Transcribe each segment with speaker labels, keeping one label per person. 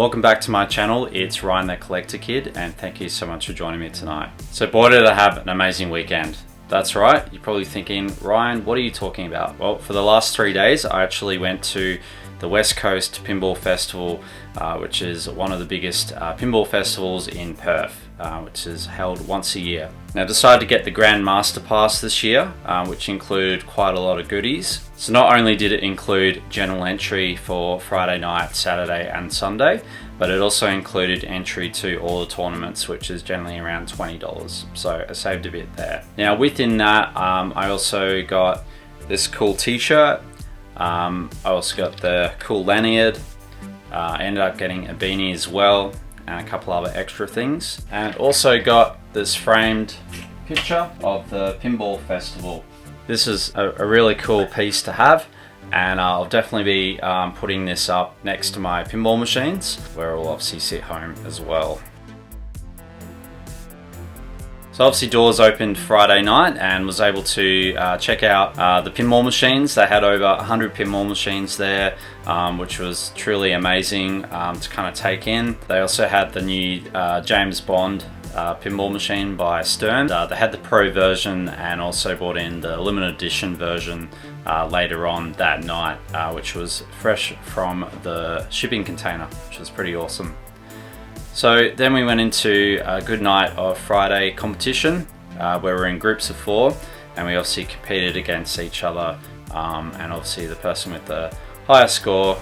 Speaker 1: Welcome back to my channel. It's Ryan the Collector Kid, and thank you so much for joining me tonight. So boy, did I have an amazing weekend. That's right, you're probably thinking, Ryan, what are you talking about? Well, for the last 3 days, I actually went to the West Coast Pinball Festival, which is one of the biggest pinball festivals in Perth, which is held once a year. Now I decided to get the Grand Master Pass this year, which included quite a lot of goodies. So not only did it include general entry for Friday night, Saturday and Sunday, but it also included entry to all the tournaments, which is generally around $20. So I saved a bit there. Now within that, I also got this cool t-shirt. I also got the cool lanyard. I ended up getting a beanie as well, and a couple other extra things. And also got this framed picture of the Pinball Festival. This is a really cool piece to have, and I'll definitely be putting this up next to my pinball machines, where it will obviously sit home as well. So obviously doors opened Friday night and was able to check out the pinball machines. They had over 100 pinball machines there, which was truly amazing to kind of take in. They also had the new James Bond pinball machine by Stern. They had the Pro version and also brought in the limited edition version later on that night, which was fresh from the shipping container, which was pretty awesome. So then we went into a good night of Friday competition, where we're in groups of 4, and we obviously competed against each other, and obviously the person with the highest score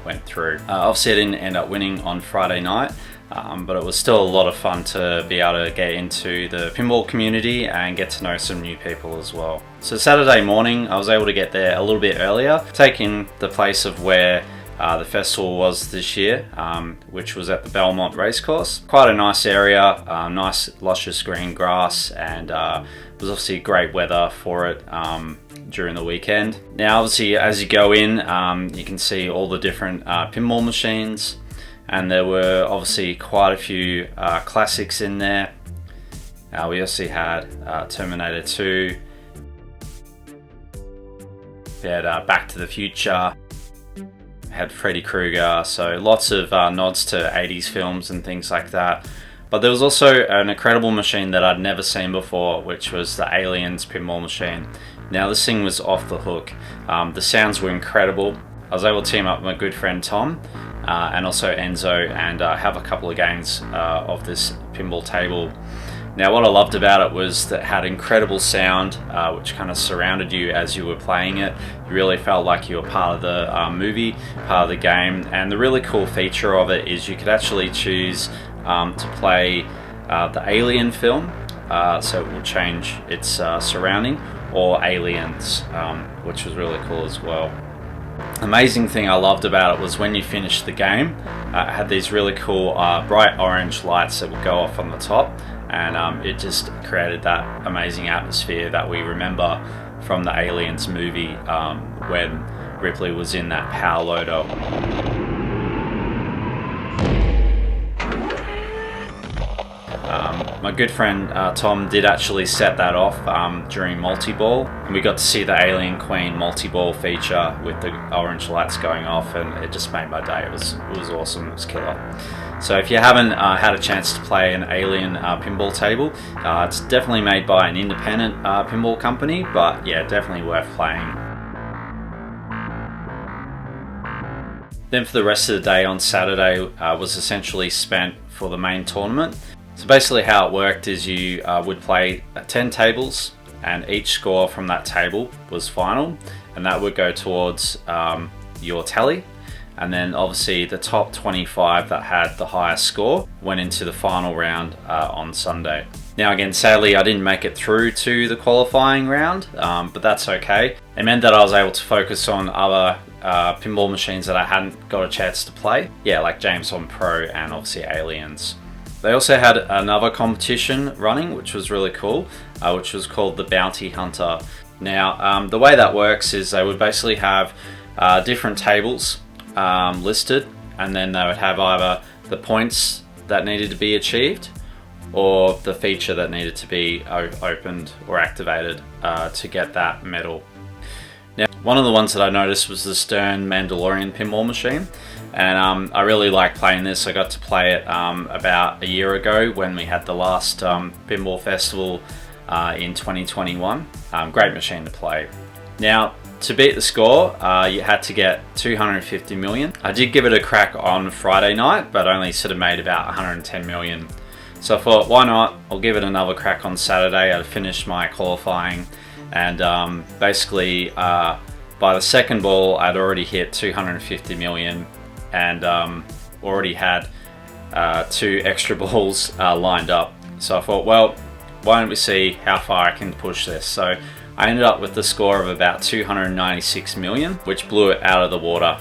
Speaker 1: went through. Obviously I didn't end up winning on Friday night, but it was still a lot of fun to be able to get into the pinball community and get to know some new people as well. So Saturday morning I was able to get there a little bit earlier, taking the place of where the festival was this year, which was at the Belmont Racecourse. Quite a nice area, nice luscious green grass, and it was obviously great weather for it during the weekend. Now obviously as you go in, you can see all the different pinball machines, and there were obviously quite a few classics in there. We also had Terminator 2, we had Back to the Future, had Freddy Krueger, so lots of nods to 80s films and things like that. But there was also an incredible machine that I'd never seen before, which was the Aliens pinball machine. Now this thing was off the hook. The sounds were incredible. I was able to team up with my good friend Tom and also Enzo and have a couple of games of this pinball table. Now what I loved about it was that it had incredible sound, which kind of surrounded you as you were playing it. You really felt like you were part of the movie, part of the game. And the really cool feature of it is you could actually choose to play the Alien film, so it will change its surrounding, or Aliens, which was really cool as well. Amazing thing I loved about it was when you finished the game, it had these really cool bright orange lights that would go off on the top, and it just created that amazing atmosphere that we remember from the Aliens movie, when Ripley was in that power loader. My good friend Tom did actually set that off during multi-ball, and we got to see the Alien Queen multi-ball feature with the orange lights going off, and it just made my day. It was awesome. It was killer. So if you haven't had a chance to play an Alien pinball table, it's definitely made by an independent pinball company, but yeah, definitely worth playing. Then for the rest of the day on Saturday was essentially spent for the main tournament. So basically how it worked is you would play 10 tables, and each score from that table was final, and that would go towards your tally. And then obviously the top 25 that had the highest score went into the final round on Sunday. Now again, sadly I didn't make it through to the qualifying round, but that's okay. It meant that I was able to focus on other pinball machines that I hadn't got a chance to play. Yeah, like James Bond Pro and obviously Aliens. They also had another competition running, which was really cool, which was called the Bounty Hunter. Now the way that works is they would basically have different tables listed, and then they would have either the points that needed to be achieved or the feature that needed to be opened or activated to get that medal. Now, one of the ones that I noticed was the Stern Mandalorian pinball machine, and I really like playing this. I got to play it about a year ago when we had the last Pinball Festival in 2021. Great machine to play. Now, to beat the score, you had to get 250 million. I did give it a crack on Friday night, but only sort of made about 110 million. So I thought, why not? I'll give it another crack on Saturday. I'd finished my qualifying, and basically by the second ball, I'd already hit 250 million and already had 2 extra balls lined up. So I thought, well, why don't we see how far I can push this? So I ended up with the score of about 296 million, which blew it out of the water,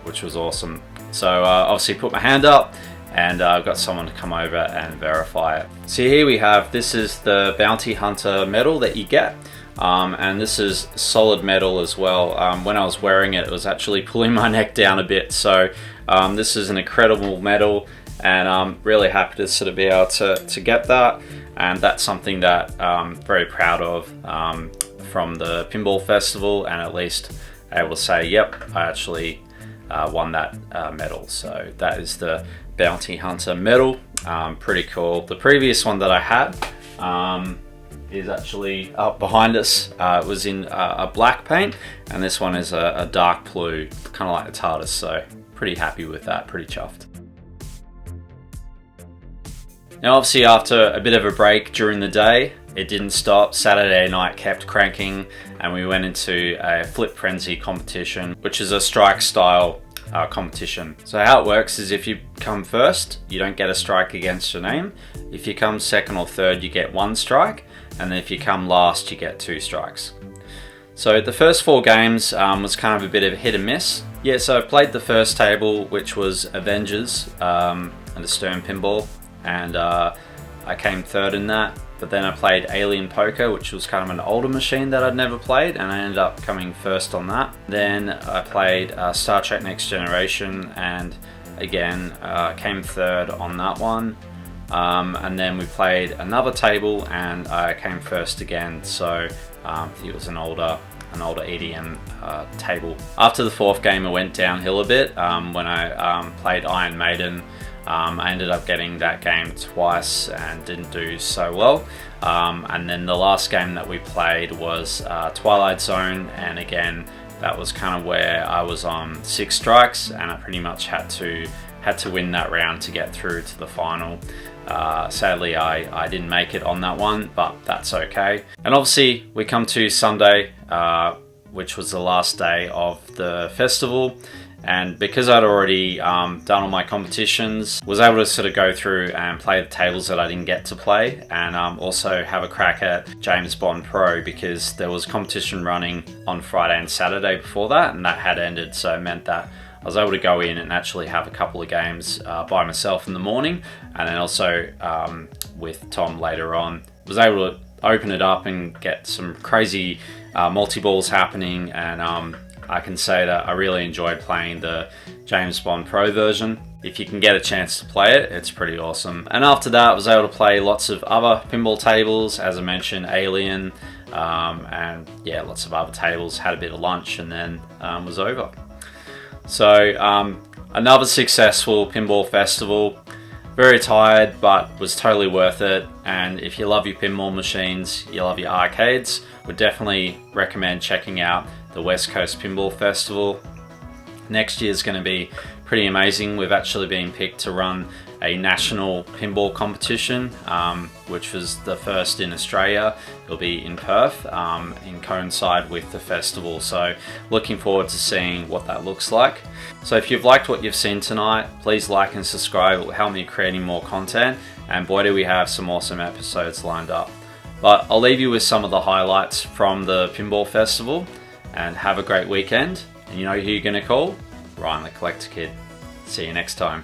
Speaker 1: which was awesome. So obviously put my hand up, and I've got someone to come over and verify it. So here we have, this is the Bounty Hunter medal that you get. And this is solid metal as well. When I was wearing it, it was actually pulling my neck down a bit. So this is an incredible medal, and I'm really happy to sort of be able to get that. And that's something that I'm very proud of from the Pinball Festival, and at least able to say, yep, I actually won that medal. So that is the Bounty Hunter medal. Pretty cool. The previous one that I had is actually up behind us. It was in a black paint, and this one is a dark blue, kind of like the TARDIS. So pretty happy with that, pretty chuffed. Now obviously after a bit of a break during the day, it didn't stop. Saturday night kept cranking, and we went into a Flip Frenzy competition, which is a strike style competition. So how it works is, if you come first, you don't get a strike against your name. If you come second or third, you get 1 strike, and then if you come last, you get 2 strikes. So the first 4 games was kind of a bit of a hit and miss. Yeah, so I played the first table, which was Avengers and a Stern Pinball, and I came third in that. But then I played Alien Poker, which was kind of an older machine that I'd never played, and I ended up coming first on that. Then I played Star Trek Next Generation, and again came third on that one. And then we played another table, and I came first again. So it was an older EDM table. After the 4th game, I went downhill a bit. When I played Iron Maiden, I ended up getting that game twice and didn't do so well. And then the last game that we played was Twilight Zone, and again that was kind of where I was on 6 strikes, and I pretty much had to win that round to get through to the final. Sadly I didn't make it on that one, but that's okay. And obviously we come to Sunday, which was the last day of the festival. And because I'd already done all my competitions, was able to sort of go through and play the tables that I didn't get to play, and also have a crack at James Bond Pro, because there was competition running on Friday and Saturday before that, and that had ended. So it meant that I was able to go in and actually have a couple of games by myself in the morning, and then also with Tom later on. Was able to open it up and get some crazy multi-balls happening, and I can say that I really enjoyed playing the James Bond Pro version. If you can get a chance to play it, it's pretty awesome. And after that, I was able to play lots of other pinball tables, as I mentioned, Alien, and yeah, lots of other tables. Had a bit of lunch, and then was over. So another successful pinball festival. Very tired, but was totally worth it. And if you love your pinball machines, you love your arcades, would definitely recommend checking out the West Coast Pinball Festival. Next year's going to be pretty amazing. We've actually been picked to run a national pinball competition, which was the first in Australia. It'll be in Perth, in coincide with the festival. So looking forward to seeing what that looks like. So if you've liked what you've seen tonight, please like and subscribe. It will help me creating more content. And boy, do we have some awesome episodes lined up. But I'll leave you with some of the highlights from the Pinball Festival, and have a great weekend. And you know who you're going to call? Ryan the Collector Kid. See you next time.